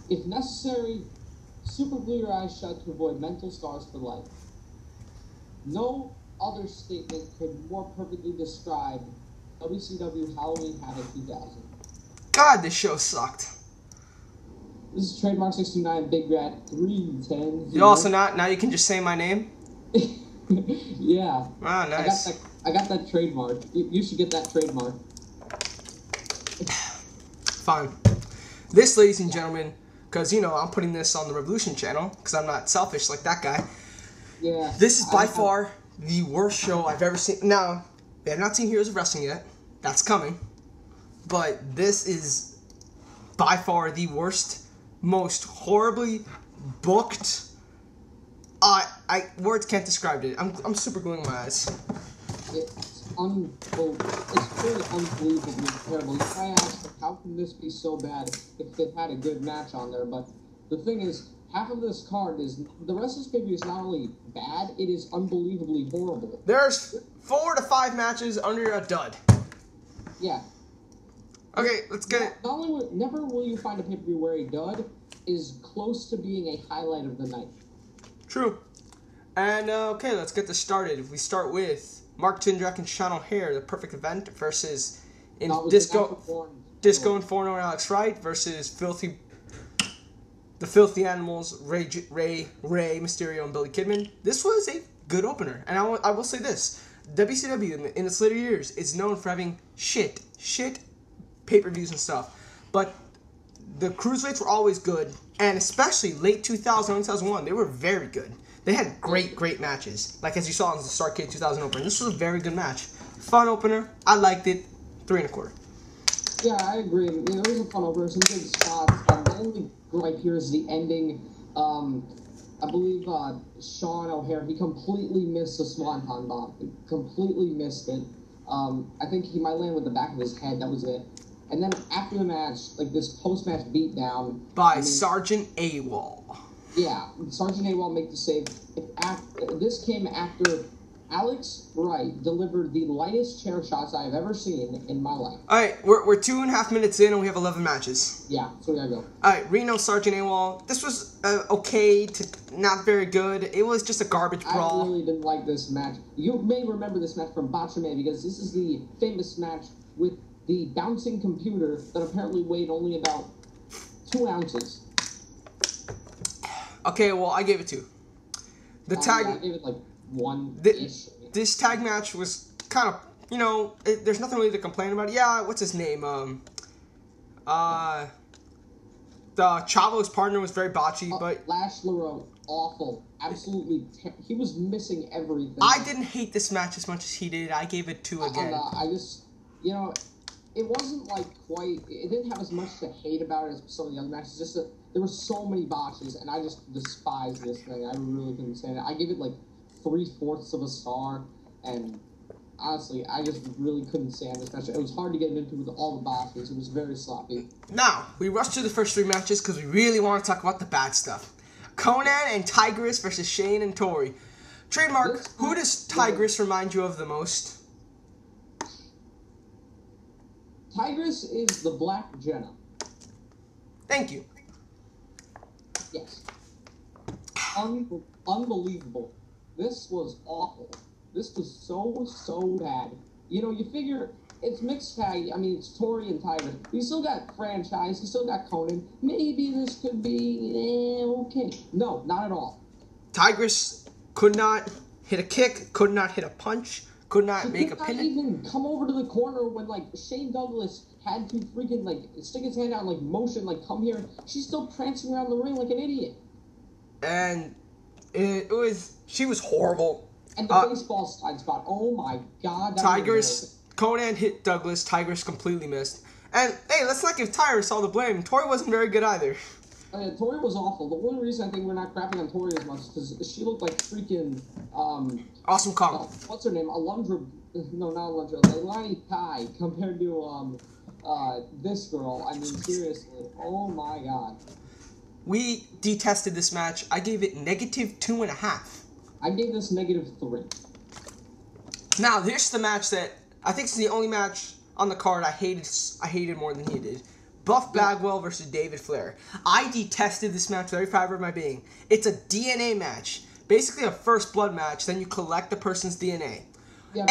If necessary, super glue your eyes shut to avoid mental scars for life. No other statement could more perfectly describe WCW Halloween Havoc 2000. God, this show sucked. This is Trademark 69, Big Rat 310. You also now you can just say my name? Yeah. Ah, nice. I got that trademark. You should get that trademark. Fine. This, ladies and gentlemen, because, you know, I'm putting this on the Revolution channel, because I'm not selfish like that guy. Yeah. This is by far the worst show I've ever seen. Now, we have not seen Heroes of Wrestling yet. That's coming. But this is by far the worst, most horribly booked. Words can't describe it. I'm super gluing my eyes. It's truly unbelievably terrible. You try to ask, how can this be so bad if they've had a good match on there? But the thing is, half of this card is, the rest of this pay-per-view is not only bad, it is unbelievably horrible. There's 4 to 5 matches under a dud. Yeah. Okay, let's get it. Never will you find a pay-per-view where a dud is close to being a highlight of the night. True. And, okay, let's get this started. We start with Mark Jindrak and Shawn O'Haire, the perfect event, versus Disco Inferno and Alex Wright versus the Filthy Animals, Ray, Mysterio, and Billy Kidman. This was a good opener. And I will say this. WCW, in its later years, is known for having shit pay-per-views and stuff. But the cruiserweights were always good. And especially late 2000 and 2001, they were very good. They had great matches. Like as you saw in the Starrcade 2000 opener. This was a very good match. Fun opener. I liked it. 3 1/4. Yeah, I agree. It was a fun opener. Some good spots. The only gripe here is the ending. I believe Shawn O'Haire, he completely missed the Swanton Bomb. He completely missed it. I think he might land with the back of his head. That was it. And then after the match, like this post-match beatdown by Sergeant AWOL. Yeah, Sergeant AWOL make the save. This came after Alex Wright delivered the lightest chair shots I have ever seen in my life. All right, we're 2.5 minutes in and we have 11 matches. Yeah, so we gotta go. All right, Reno, Sergeant AWOL. This was okay to not very good. It was just a garbage brawl. I really didn't like this match. You may remember this match from Botchamania because this is the famous match with the bouncing computer that apparently weighed only about 2 ounces. Okay, well, I gave it 2. The tag... I gave it like 1-ish. This tag match was kind of, you know, there's nothing really to complain about. Yeah, what's his name? The Chavo's partner was very botchy, but... Lash LaRoe, awful. Absolutely he was missing everything. I didn't hate this match as much as he did. I gave it 2 again. I just, you know... It wasn't like quite. It didn't have as much to hate about it as some of the other matches. Just that there were so many botches, and I just despised this thing. I really couldn't stand it. I gave it like 3/4 of a star, and honestly, I just really couldn't stand this match. It was hard to get into with all the botches. It was very sloppy. Now we rushed through the first 3 matches because we really want to talk about the bad stuff. Konnan and Tygress versus Shane and Torrie. Trademark. Who does Tygress remind you of the most? Tygress is the Black Jenna. Thank you. Yes. Unbelievable. This was awful. This was so bad. You know, you figure it's mixed tag. I mean, it's Torrie and Tygress. You still got franchise. You still got Konnan. Maybe this could be okay. No, not at all. Tygress could not hit a kick. Could not hit a punch. Could not make a pin. Could not even come over to the corner when, like, Shane Douglas had to freaking, like, stick his hand out and, like, motion, like, come here. She's still prancing around the ring like an idiot. And she was horrible. And the baseball side spot, oh my god. Tygress, Konnan hit Douglas, Tygress completely missed. And, hey, let's not give Tygress all the blame. Torrie wasn't very good either. Torrie was awful. The only reason I think we're not crapping on Torrie as much is because she looked like freaking, Awesome Kong. What's her name? Alundra, no, not Alundra, Leilani Kai compared to, this girl. I mean, seriously. Oh my god. We detested this match. I gave it -2.5. I gave this -3. Now, here's the match that I think is the only match on the card I hated more than he did. Buff Bagwell versus David Flair. I detested this match with every fiber of my being. It's a DNA match. Basically a first blood match, then you collect the person's DNA. Yeah,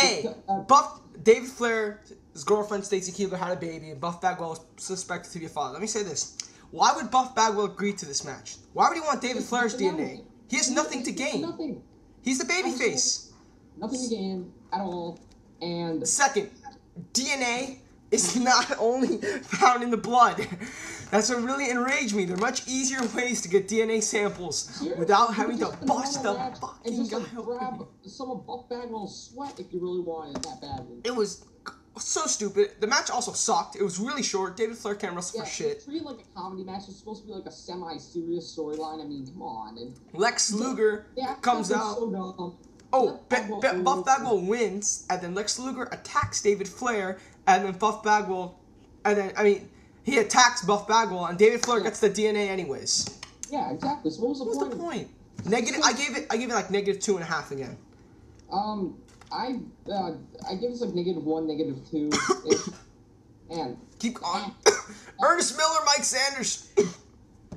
David Flair's girlfriend Stacey Keebler had a baby, and Buff Bagwell was suspected to be a father. Let me say this. Why would Buff Bagwell agree to this match? Why would he want David Flair's DNA? He has nothing to gain. Nothing. He's the babyface. Nothing to gain at all. And second, DNA is not only found in the blood. That's what really enraged me. There are much easier ways to get DNA samples without having to bust the fucking guy open. Grab some of Buff Bagwell's sweat if you really wanted it that badly. It was so stupid. The match also sucked. It was really short. David Flair can't wrestle for shit. It's treated like a comedy match. It's supposed to be like a semi-serious storyline. I mean, come on. And Lex Luger comes out. So dumb. Oh, Buff Bagwell wins, and then Lex Luger attacks David Flair, and then Buff Bagwell, he attacks Buff Bagwell, and David Flair gets the DNA anyways. Yeah, exactly. So what was the point? Negative. I gave it like -2.5 again. I give this like -1, -2. And keep on. Ernest Miller, Mike Sanders.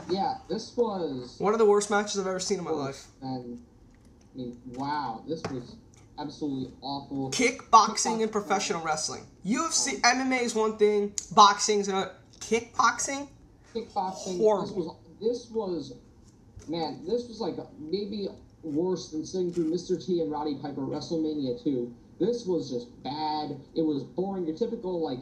Yeah, this was one of the worst matches I've ever seen in my life. And I mean, wow, this was absolutely awful. Kickboxing and professional wrestling. UFC, MMA is one thing. Boxing is another. Kickboxing. Horrible. This was like maybe worse than sitting through Mr. T and Roddy Piper WrestleMania 2. This was just bad. It was boring. Your typical like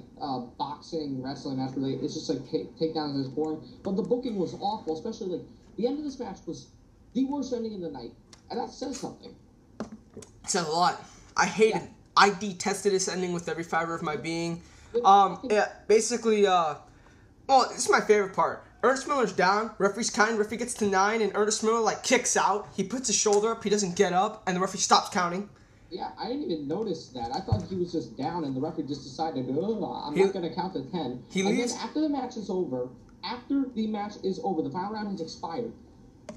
boxing wrestling match where it's just like takedowns is boring. But the booking was awful, especially like the end of this match was the worst ending of the night, and that says something. It says a lot. I hated. Yeah. I detested this ending with every fiber of my being. Basically, this is my favorite part. Ernest Miller's down. Referee's kind. Referee gets to 9, and Ernest Miller like kicks out. He puts his shoulder up. He doesn't get up, and the referee stops counting. Yeah, I didn't even notice that. I thought he was just down, and the referee just decided, I'm not going to count to 10. Then after the match is over, the final round has expired,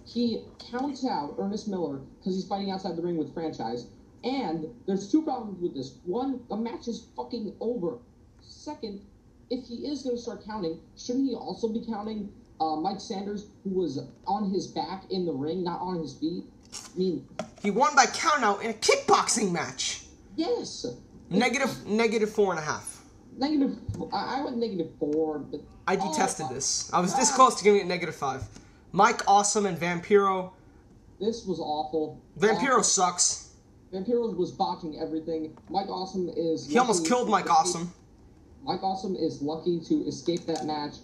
he counts out Ernest Miller because he's fighting outside the ring with Franchise. And there's 2 problems with this. One, the match is fucking over. Second, if he is going to start counting, shouldn't he also be counting Mike Sanders, who was on his back in the ring, not on his feet? I mean, he won by countout in a kickboxing match. Yes. -4.5. I went -4, but I detested this. I was this close to giving it -5. Mike Awesome and Vampiro. This was awful. Vampiro sucks. Vampiro was botching everything. Mike Awesome is. He almost killed Mike Awesome. Mike Awesome is lucky to escape that match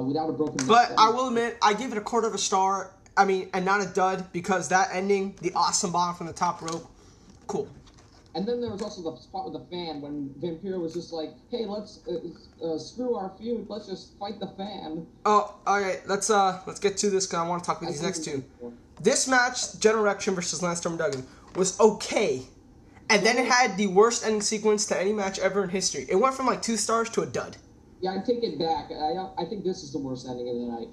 without a broken. But I will admit, I give it 1/4 star. And not a dud, because that ending, the awesome bomb from the top rope, cool. And then there was also the spot with the fan when Vampiro was just like, hey, let's screw our feud, let's just fight the fan. Oh, alright, let's get to this, because I want to talk about these next two. This match, General Rection versus Lance Storm Duggan, was okay. And then it had the worst ending sequence to any match ever in history. It went from like 2 stars to a dud. Yeah, I take it back. I think this is the worst ending of the night.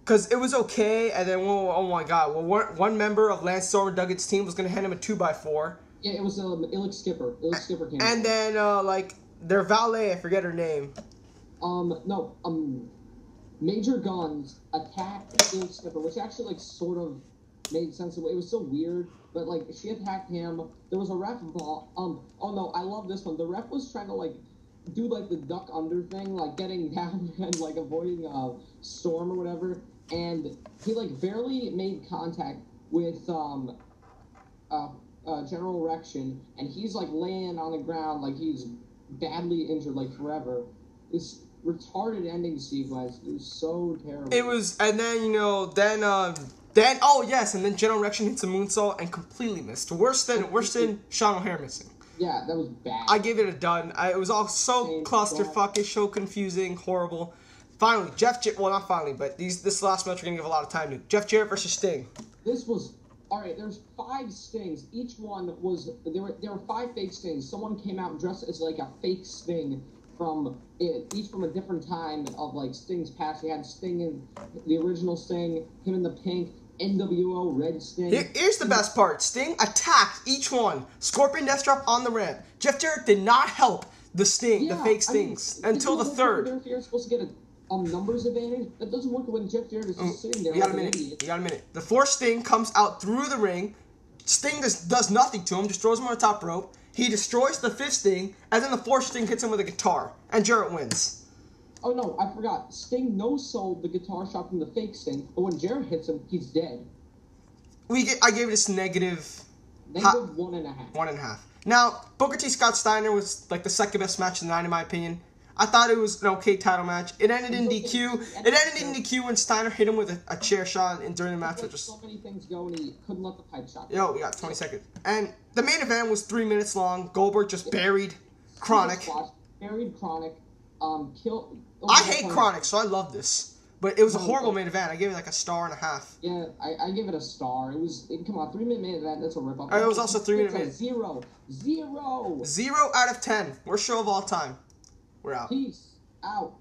Because it was okay, and then, oh my god, one member of Lance Storm Duggan's team was going to hand him a 2x4. Yeah, it was Illich Skipper. Illich Skipper came and then, their valet, I forget her name. Major Guns attacked Illich Skipper, which actually, sort of made sense. It was so weird, but, she attacked him. There was a ref ball. I love this one. The ref was trying to, do, the duck under thing, getting down and, avoiding Storm or whatever. And he, barely made contact with, General Rection, and he's, laying on the ground like he's badly injured, forever. This retarded ending sequence is so terrible. It was, and then, and then General Rection hits a moonsault and completely missed. Worse than Shawn O'Haire missing. Yeah, that was bad. I gave it a dud. It was all so clusterfuckish, so confusing, horrible. Finally, not finally, but this last match we're going to give a lot of time to. Jeff Jarrett versus Sting. This was, alright, there's 5 Stings. Each one was, there were 5 fake Stings. Someone came out dressed as a fake Sting each from a different time of Sting's past. We had Sting in the original Sting, him in the pink, NWO Red Sting. Here's the best part. Sting attacked each one. Scorpion Deathstrap on the ramp. Jeff Jarrett did not help the sting, the fake stings, until the third. Interference supposed to get a numbers advantage. That doesn't work when Jeff Jarrett is just sitting there. You got a minute. The fourth sting comes out through the ring. Sting does nothing to him, just throws him on the top rope. He destroys the fifth sting, and then the fourth sting hits him with a guitar, and Jarrett wins. Oh no, I forgot. Sting no-sold the guitar shot from the fake sting, but when Jarrett hits him, he's dead. I gave this negative 1.5. 1.5. Now, Booker T. Scott Steiner was like the second best match of the night, in my opinion. I thought it was an okay title match. It ended in DQ. It ended in DQ when Steiner hit him with a chair shot during the match. So many things go, and he couldn't let the pipe shot. Yo, we got 20 seconds. And the main event was 3 minutes long. Goldberg just buried Chronic. Buried Chronic. Killed. I hate Chronic, so I love this. But it was a horrible main event. I gave it like a 1.5 stars. Yeah, I gave it a star. Come on, 3-minute main event. That's a rip-off. It was also 3-minute main. 0. 0 out of 10. Worst show of all time. We're out. Peace out.